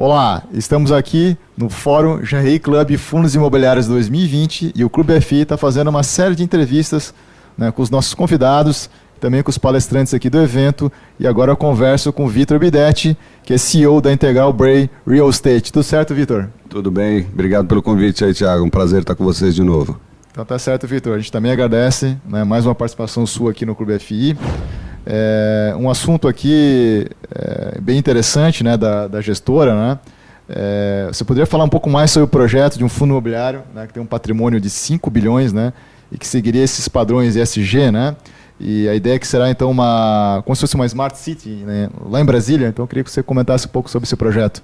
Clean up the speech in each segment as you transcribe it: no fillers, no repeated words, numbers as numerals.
Olá, estamos aqui no Fórum Janrei Club Fundos Imobiliários 2020 e o Clube FI está fazendo uma série de entrevistas, né, com os nossos convidados, também com os palestrantes aqui do evento, e agora eu converso com o Vitor Bidetti, que é CEO da Integral Bray Real Estate. Tudo certo, Vitor? Tudo bem, obrigado pelo convite aí, Thiago, um prazer estar com vocês de novo. Então tá certo, Vitor, a gente também agradece, né, mais uma participação sua aqui no Clube FI. Um assunto aqui bem interessante, né, da gestora, né? Você poderia falar um pouco mais sobre o projeto de um fundo imobiliário, né, que tem um patrimônio de 5 bilhões, né, e que seguiria esses padrões ESG, né? E a ideia é que será então como se fosse uma Smart City, né, lá em Brasília. Então eu queria que você comentasse um pouco sobre esse projeto.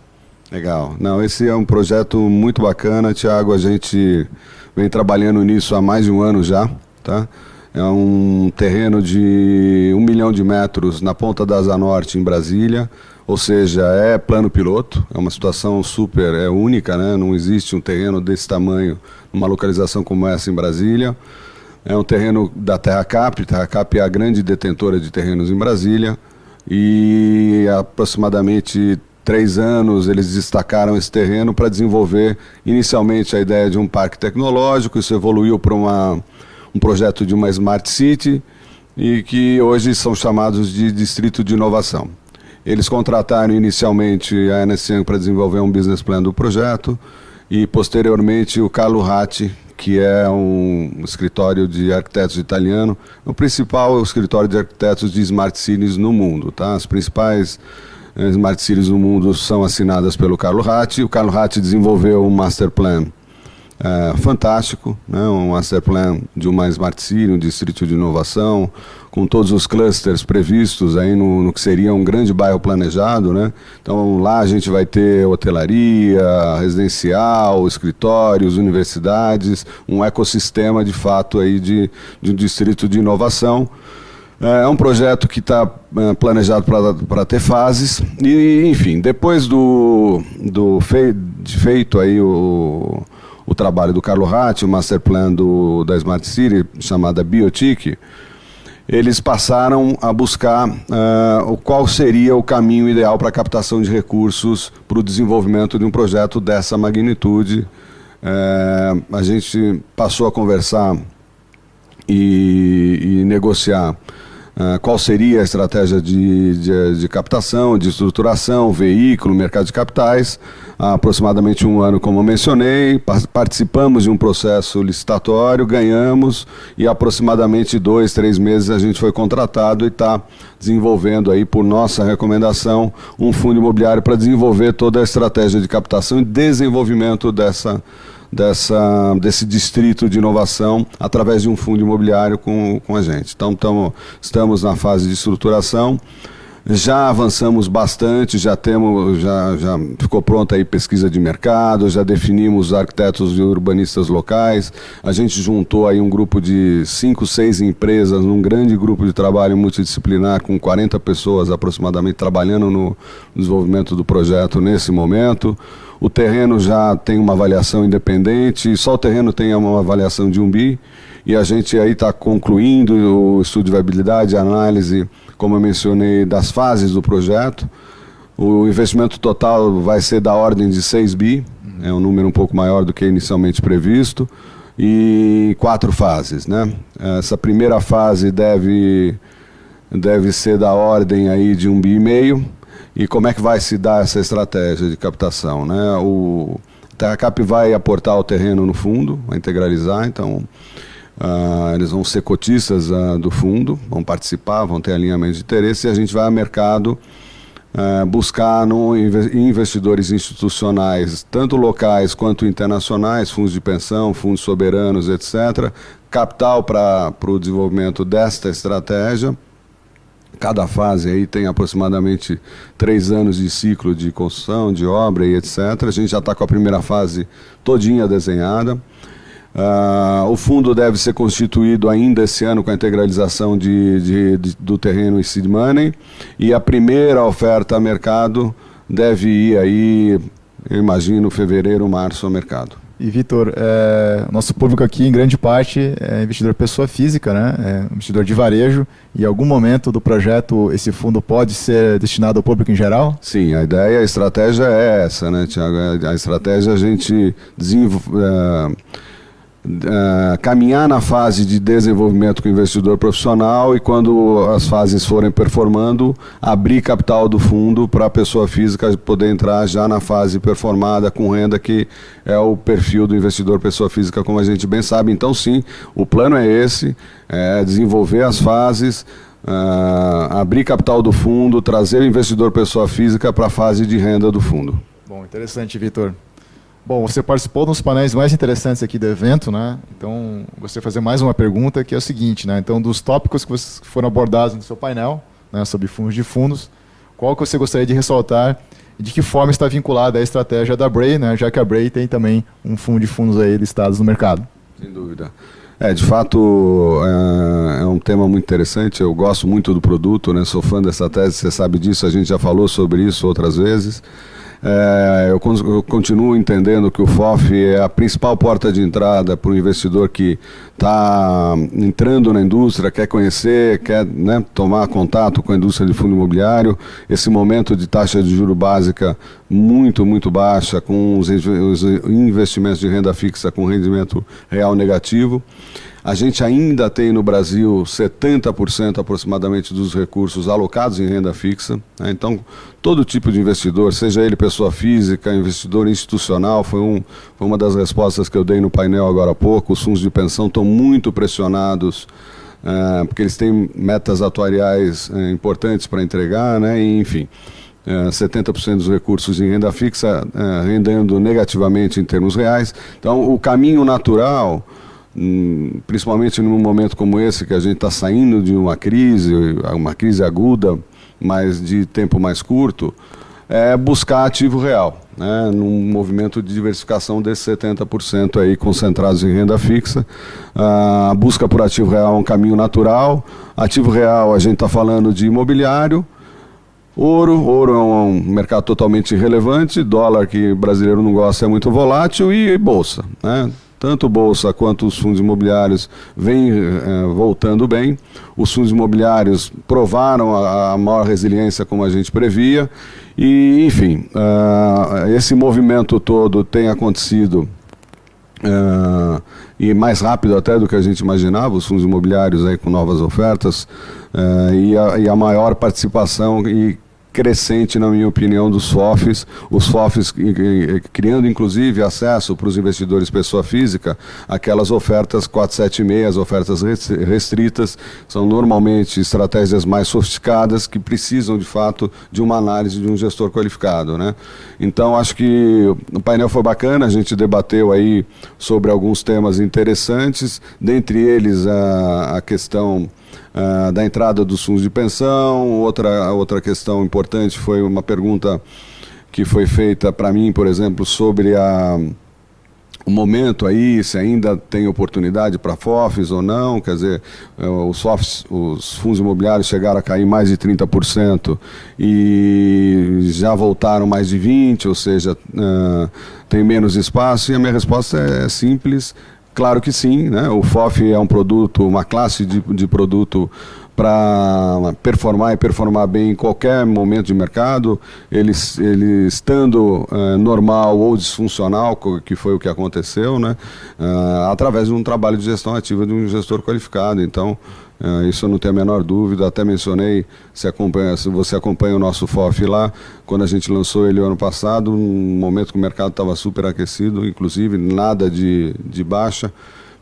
Legal. Não, esse é um projeto muito bacana, Thiago. A gente vem trabalhando nisso há mais de um ano já, tá? É um terreno de 1 milhão de metros na Ponta da Asa Norte, em Brasília, ou seja, é plano piloto, é uma situação super única, né? Não existe um terreno desse tamanho, numa localização como essa em Brasília. É um terreno da Terracap é a grande detentora de terrenos em Brasília, e há aproximadamente 3 anos eles destacaram esse terreno para desenvolver inicialmente a ideia de um parque tecnológico. Isso evoluiu para um projeto de uma Smart City, e que hoje são chamados de Distrito de Inovação. Eles contrataram inicialmente a Ernst & Young para desenvolver um business plan do projeto, e posteriormente o Carlo Ratti, que é um escritório de arquitetos italiano, o principal escritório de arquitetos de Smart Cities no mundo, tá? As principais Smart Cities no mundo são assinadas pelo Carlo Ratti. O Carlo Ratti desenvolveu um master plan fantástico, né? Um master plan de uma Smart City, um distrito de inovação, com todos os clusters previstos aí no que seria um grande bairro planejado, né? Então lá a gente vai ter hotelaria, residencial, escritórios, universidades, um ecossistema de fato aí de um distrito de inovação. É um projeto que está planejado para ter fases, e enfim, depois de feito aí o trabalho do Carlo Ratti, o master plan da Smart City, chamada Biotic, eles passaram a buscar qual seria o caminho ideal para a captação de recursos para o desenvolvimento de um projeto dessa magnitude. A gente passou a conversar e negociar qual seria a estratégia de captação, de estruturação, veículo, mercado de capitais. Há aproximadamente um ano, como eu mencionei, participamos de um processo licitatório, ganhamos, e há aproximadamente 2, 3 meses a gente foi contratado e está desenvolvendo aí, por nossa recomendação, um fundo imobiliário para desenvolver toda a estratégia de captação e desenvolvimento desse distrito de inovação através de um fundo imobiliário com a gente. Então estamos na fase de estruturação, já avançamos bastante, já ficou pronta aí pesquisa de mercado, já definimos arquitetos e urbanistas locais, a gente juntou aí um grupo de 5, 6 empresas num grande grupo de trabalho multidisciplinar com 40 pessoas aproximadamente trabalhando no desenvolvimento do projeto nesse momento. O terreno já tem uma avaliação independente, só o terreno tem uma avaliação de 1 bi, e a gente aí está concluindo o estudo de viabilidade, a análise, como eu mencionei, das fases do projeto. O investimento total vai ser da ordem de 6 bi, é um número um pouco maior do que inicialmente previsto, e 4 fases, né? Essa primeira fase deve ser da ordem aí de 1,5 bi. E como é que vai se dar essa estratégia de captação, né? O Terracap vai aportar o terreno no fundo, vai integralizar, então eles vão ser cotistas do fundo, vão participar, vão ter alinhamento de interesse, e a gente vai ao mercado buscar investidores institucionais, tanto locais quanto internacionais, fundos de pensão, fundos soberanos, etc., capital para o desenvolvimento desta estratégia. Cada fase aí tem aproximadamente 3 anos de ciclo de construção, de obra e etc. A gente já está com a primeira fase todinha desenhada. O fundo deve ser constituído ainda esse ano com a integralização do terreno e seed money, e a primeira oferta a mercado deve ir aí, eu imagino, fevereiro, março ao mercado. E, Vitor, nosso público aqui, em grande parte, é investidor pessoa física, né? É investidor de varejo. E em algum momento do projeto, esse fundo pode ser destinado ao público em geral? Sim, a ideia, a estratégia é essa, né, Thiago? A estratégia é a gente caminhar na fase de desenvolvimento com o investidor profissional e, quando as fases forem performando, abrir capital do fundo para a pessoa física poder entrar já na fase performada com renda, que é o perfil do investidor pessoa física, como a gente bem sabe. Então, sim, o plano é esse, desenvolver as fases, abrir capital do fundo, trazer o investidor pessoa física para a fase de renda do fundo. Bom, interessante, Vitor. Bom, você participou dos painéis mais interessantes aqui do evento, né? Então, gostaria de fazer mais uma pergunta, que é o seguinte, né? Então, dos tópicos que foram abordados no seu painel, né, sobre fundos de fundos, qual que você gostaria de ressaltar e de que forma está vinculada a estratégia da Bray, né? Já que a Bray tem também um fundo de fundos aí listados no mercado? Sem dúvida. De fato, é um tema muito interessante. Eu gosto muito do produto, né? Sou fã dessa tese, você sabe disso, a gente já falou sobre isso outras vezes. Eu continuo entendendo que o FOF é a principal porta de entrada para o investidor que está entrando na indústria, quer conhecer, quer, né, tomar contato com a indústria de fundo imobiliário. Esse momento de taxa de juros básica muito, muito baixa, com os investimentos de renda fixa com rendimento real negativo. A gente ainda tem no Brasil 70% aproximadamente dos recursos alocados em renda fixa, né? Então, todo tipo de investidor, seja ele pessoa física, investidor institucional, foi uma das respostas que eu dei no painel agora há pouco. Os fundos de pensão estão muito pressionados, porque eles têm metas atuariais importantes para entregar, né? E, enfim, 70% dos recursos em renda fixa rendendo negativamente em termos reais. Então, o caminho natural, principalmente num momento como esse, que a gente está saindo de uma crise aguda, mas de tempo mais curto, é buscar ativo real, né, num movimento de diversificação desses 70% aí concentrados em renda fixa. A busca por ativo real é um caminho natural. Ativo real, a gente está falando de imobiliário, ouro é um mercado totalmente irrelevante, dólar, que brasileiro não gosta, é muito volátil, e bolsa, né? Tanto bolsa quanto os fundos imobiliários vêm voltando bem. Os fundos imobiliários provaram a maior resiliência, como a gente previa. E, enfim, esse movimento todo tem acontecido e mais rápido até do que a gente imaginava. Os fundos imobiliários aí com novas ofertas e a maior participação e crescente, na minha opinião, dos FOFs, os FOFs criando inclusive acesso para os investidores pessoa física, aquelas ofertas 476, as ofertas restritas, são normalmente estratégias mais sofisticadas que precisam de fato de uma análise de um gestor qualificado, né? Então, acho que o painel foi bacana, a gente debateu aí sobre alguns temas interessantes, dentre eles a questão da entrada dos fundos de pensão. Outra questão importante foi uma pergunta que foi feita para mim, por exemplo, sobre o momento aí, se ainda tem oportunidade para FOFs ou não. Quer dizer, os fundos imobiliários chegaram a cair mais de 30% e já voltaram mais de 20%, ou seja, tem menos espaço. E a minha resposta é simples. Claro que sim, né? O FOF é um produto, uma classe de produto para performar e performar bem em qualquer momento de mercado, ele estando normal ou disfuncional, que foi o que aconteceu, né? Através de um trabalho de gestão ativa de um gestor qualificado. Então, isso eu não tenho a menor dúvida. Até mencionei, se você acompanha o nosso FOF lá, quando a gente lançou ele ano passado, num momento que o mercado estava super aquecido, inclusive nada de baixa,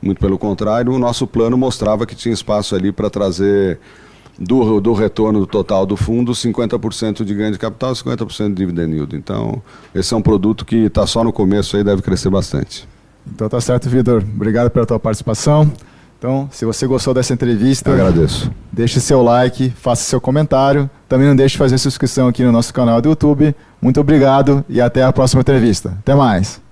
muito pelo contrário. O nosso plano mostrava que tinha espaço ali para trazer do retorno total do fundo 50% de ganho de capital e 50% de dividend yield. Então, esse é um produto que está só no começo, aí deve crescer bastante. Então tá certo, Vitor. Obrigado pela tua participação. Então, se você gostou dessa entrevista, eu agradeço. Deixe seu like, faça seu comentário. Também não deixe de fazer sua inscrição aqui no nosso canal do YouTube. Muito obrigado e até a próxima entrevista. Até mais.